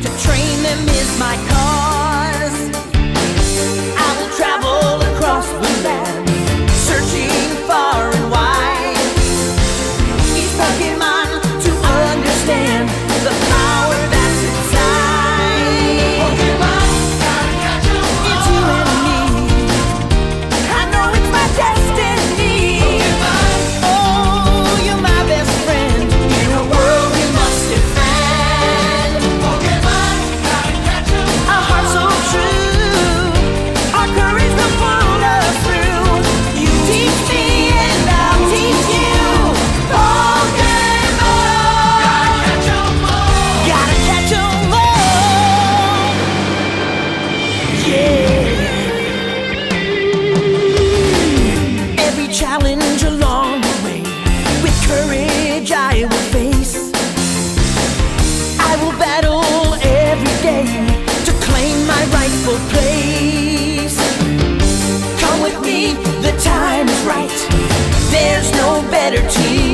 To train them is my cause. I will travel across the land, searching far and wide. Each Pokemon to understand the power that's inside. Pokemon, gotta catch 'em all. It's you and me. I know it's my destiny. Pokemon, oh, you're my best friend in a world we must defend. Pokemon, gotta catch 'em all. Our hearts so true, our courage will pull us through. You teach me and I'll teach you. Pokemon, gotta catch 'em all. Gotta catch 'em all. Yeah. Every challenge along the way, with courage I will face. I will battle every day to claim my rightful place. Come with me, the time is right. There's no better team.